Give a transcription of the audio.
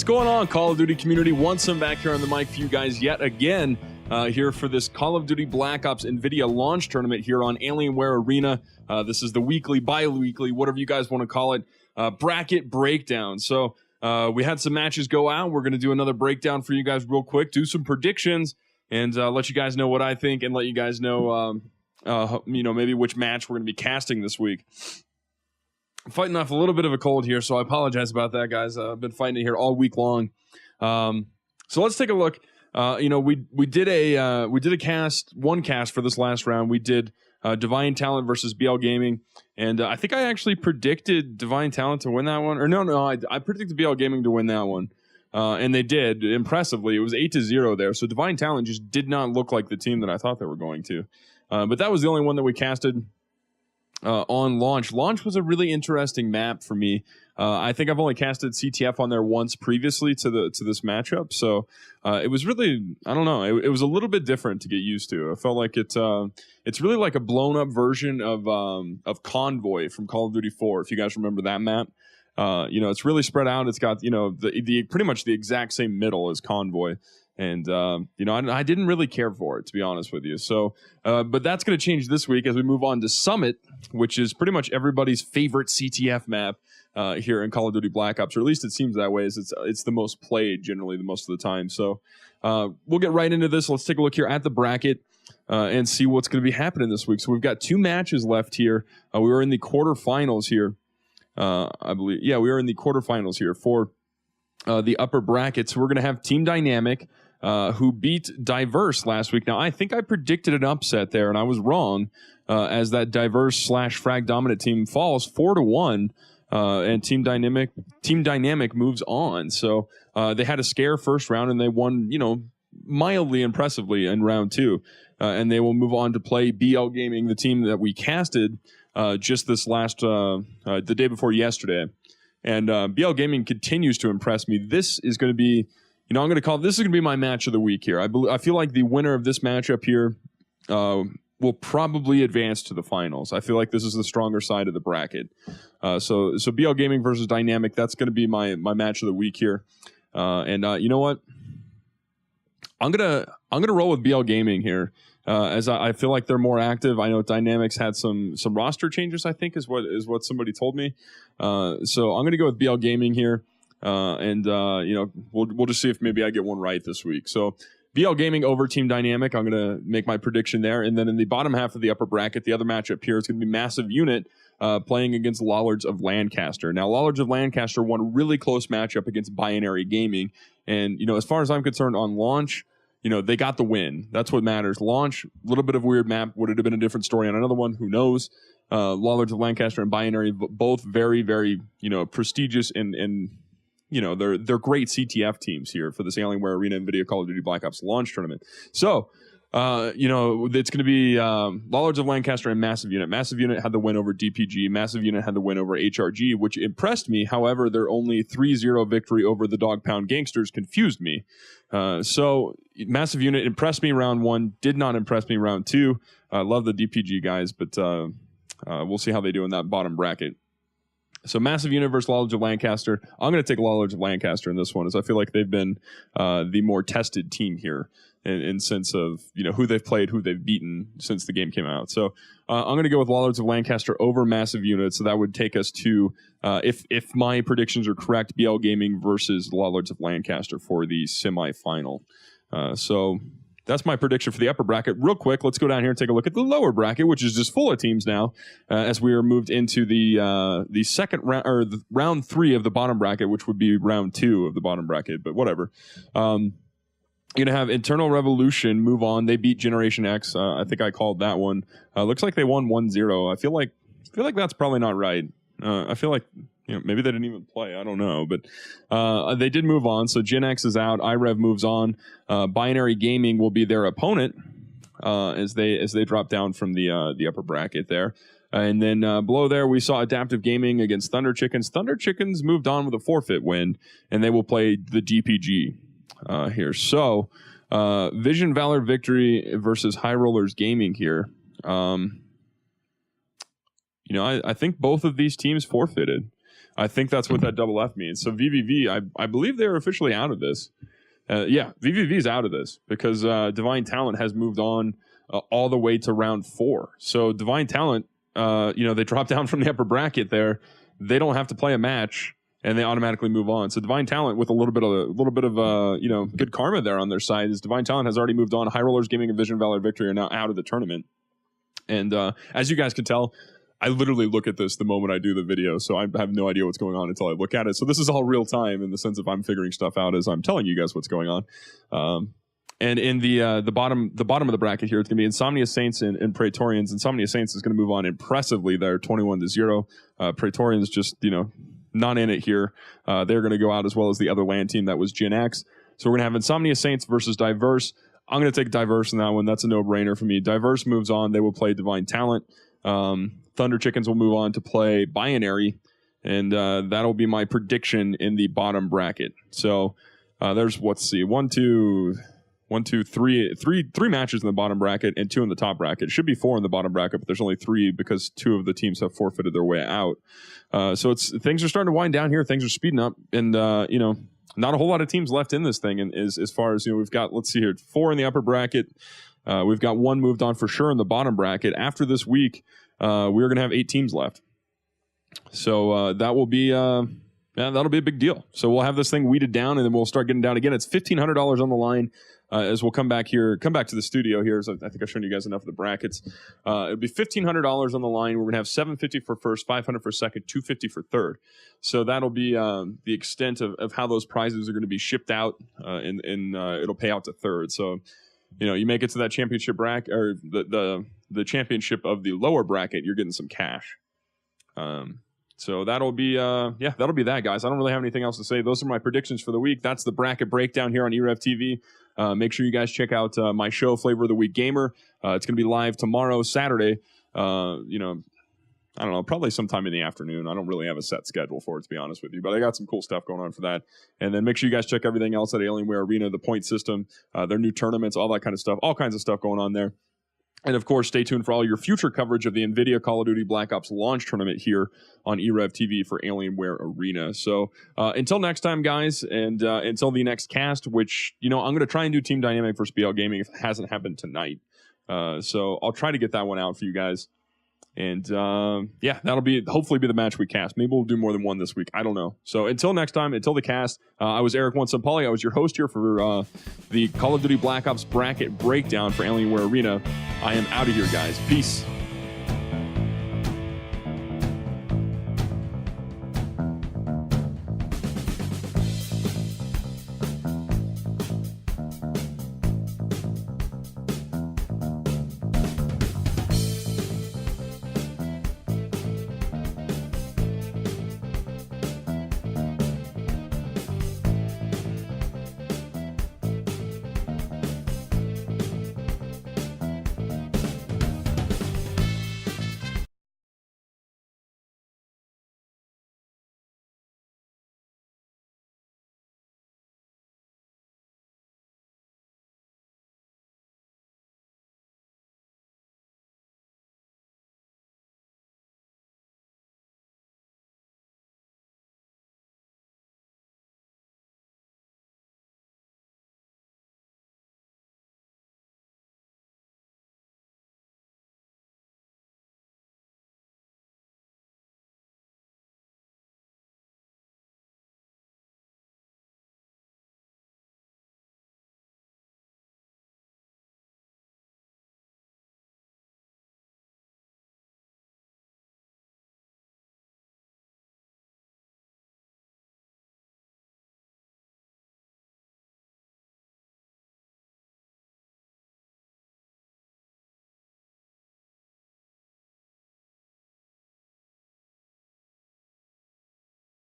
going on, Call of Duty community? Wantsome back here on the mic for you guys yet again, here for this Call of Duty Black Ops NVIDIA launch tournament here on Alienware Arena. This is the weekly, bi-weekly, whatever you guys want to call it, bracket breakdown. So we had some matches go out. We're going to do another breakdown for you guys real quick, do some predictions, and let you guys know what I think, and let you guys know, maybe which match we're going to be casting this week. I'm fighting off a little bit of a cold here, so I apologize about that, guys. I've been fighting it here all week long. So let's take a look. We did a cast for this last round. We did Divine Talent versus BLgaming, and I think I actually predicted Divine Talent to win that one. Or no, I predicted BLgaming to win that one, and they did impressively. It was 8-0 there. So Divine Talent just did not look like the team that I thought they were going to. But that was the only one that we casted. On launch. Launch was a really interesting map for me. I think I've only casted CTF on there once previously to this matchup, so it was really, I don't know, it was a little bit different to get used to. I felt like it's really like a blown up version of Convoy from Call of Duty 4, if you guys remember that map. It's really spread out. It's got the pretty much the exact same middle as Convoy. And, I didn't really care for it, to be honest with you. So, but that's going to change this week as we move on to Summit, which is pretty much everybody's favorite CTF map here in Call of Duty Black Ops, or at least it seems that way. It's the most played generally the most of the time. So we'll get right into this. Let's take a look here at the bracket and see what's going to be happening this week. So we've got 2 matches left here. We were in the quarterfinals here, I believe. Yeah, we were in the quarterfinals here for the upper bracket. So we're going to have Team Dynamic, who beat Diverse last week. Now, I think I predicted an upset there, and I was wrong, as that Diverse / Frag Dominant team falls 4-1, and Team Dynamic moves on. So they had a scare first round, and they won, mildly impressively in round 2, and they will move on to play BLgaming, the team that we casted just this last the day before yesterday. And BLgaming continues to impress me. This is going to be, I'm going to call this is going to be my match of the week here. I feel like the winner of this matchup here will probably advance to the finals. I feel like this is the stronger side of the bracket. So BLgaming versus Dynamic, that's going to be my match of the week here. And you know what? I'm gonna roll with BLgaming here, as I feel like they're more active. I know Dynamics had some roster changes, I think is what somebody told me. So I'm gonna go with BLgaming here. We'll just see if maybe I get one right this week. So BLgaming over Team Dynamic, I'm going to make my prediction there. And then in the bottom half of the upper bracket, the other matchup here is going to be Massive Unit playing against Lollards of Lancaster. Now, Lollards of Lancaster won a really close matchup against Binary Gaming. And, as far as I'm concerned on launch, they got the win. That's what matters. Launch, a little bit of weird map. Would it have been a different story on another one? Who knows? Lollards of Lancaster and Binary, both very, very, prestigious and they're great CTF teams here for this Alienware Arena NVIDIA Call of Duty Black Ops launch tournament. So, it's going to be Lollards of Lancaster and Massive Unit. Massive Unit had the win over DPG. Massive Unit had the win over HRG, which impressed me. However, their only 3-0 victory over the Dog Pound Gangsters confused me. So Massive Unit impressed me round 1, did not impress me round 2. I love the DPG guys, but we'll see how they do in that bottom bracket. So Massive Unit versus Lollards of Lancaster. I'm going to take Lollards of Lancaster in this one, as I feel like they've been the more tested team here in sense of who they've played, who they've beaten since the game came out. So I'm going to go with Lollards of Lancaster over Massive Unit. So that would take us to, if my predictions are correct, BLgaming versus Lollards of Lancaster for the semifinal. So that's my prediction for the upper bracket. Real quick, let's go down here and take a look at the lower bracket, which is just full of teams now, as we are moved into the second round, or the round 3 of the bottom bracket, which would be round 2 of the bottom bracket. But whatever. You're gonna have Internal Revolution move on. They beat Generation X. I think I called that one. Looks like they won 1-0. I feel like that's probably not right. I feel like maybe they didn't even play. I don't know, but they did move on. So Gen X is out. I-Rev moves on. Binary Gaming will be their opponent as they drop down from the upper bracket there. And then below there, we saw Adaptive Gaming against Thunder Chickens. Thunder Chickens moved on with a forfeit win, and they will play the DPG here. So Vision Valor Victory versus High Rollers Gaming here. I think both of these teams forfeited. I think that's what that double F means. So VVV, I believe they're officially out of this. Yeah, VVV is out of this because Divine Talent has moved on all the way to round 4. So Divine Talent, they drop down from the upper bracket there. They don't have to play a match, and they automatically move on. So Divine Talent, with a little bit of good karma there on their side, is Divine Talent has already moved on. High Rollers Gaming and Vision Valor Victory are now out of the tournament. And as you guys can tell, I literally look at this the moment I do the video, so I have no idea what's going on until I look at it. So this is all real time in the sense of I'm figuring stuff out as I'm telling you guys what's going on. And in the bottom of the bracket here, it's going to be Insomnia Saints and Praetorians. Insomnia Saints is going to move on impressively there, 21-0. Praetorians just not in it here. They're going to go out as well as the other LAN team that was Gen X. So we're going to have Insomnia Saints versus Diverse. I'm going to take Diverse in that one. That's a no-brainer for me. Diverse moves on. They will play Divine Talent. Thunder Chickens will move on to play Binary, and that'll be my prediction in the bottom bracket. So there's, let's see, three matches in the bottom bracket and 2 in the top bracket. It should be 4 in the bottom bracket, but there's only 3 because 2 of the teams have forfeited their way out. So things are starting to wind down here. Things are speeding up, and not a whole lot of teams left in this thing. And as far as we've got, let's see here, 4 in the upper bracket. We've got 1 moved on for sure in the bottom bracket. After this week, we're going to have 8 teams left. So that will be that'll be a big deal. So we'll have this thing weeded down, and then we'll start getting down again. It's $1,500 on the line. As we'll come back to the studio here. So I think I've shown you guys enough of the brackets. It'll be $1,500 on the line. We're gonna have $750 for first, $500 for second, $250 for third. So that'll be the extent of how those prizes are going to be shipped out, and it'll pay out to third. So you make it to that championship bracket, or the championship of the lower bracket, you're getting some cash. So that'll be that, guys. I don't really have anything else to say. Those are my predictions for the week. That's the bracket breakdown here on e-rev TV. Make sure you guys check out my show, Flavor of the Week Gamer. It's going to be live tomorrow, Saturday. I don't know, probably sometime in the afternoon. I don't really have a set schedule for it, to be honest with you, but I got some cool stuff going on for that. And then make sure you guys check everything else at Alienware Arena, the point system, their new tournaments, all that kind of stuff, all kinds of stuff going on there. And of course, stay tuned for all your future coverage of the NVIDIA Call of Duty Black Ops launch tournament here on e-rev TV for Alienware Arena. So until next time, guys, and until the next cast, which, I'm going to try and do Team Dynamic versus BLgaming if it hasn't happened tonight. So I'll try to get that one out for you guys. And that'll hopefully be the match we cast. Maybe we'll do more than one this week. I don't know. So until next time, until the cast, I was Eric Wantsome. I was your host here for the Call of Duty Black Ops bracket breakdown for Alienware Arena. I am out of here, guys. Peace.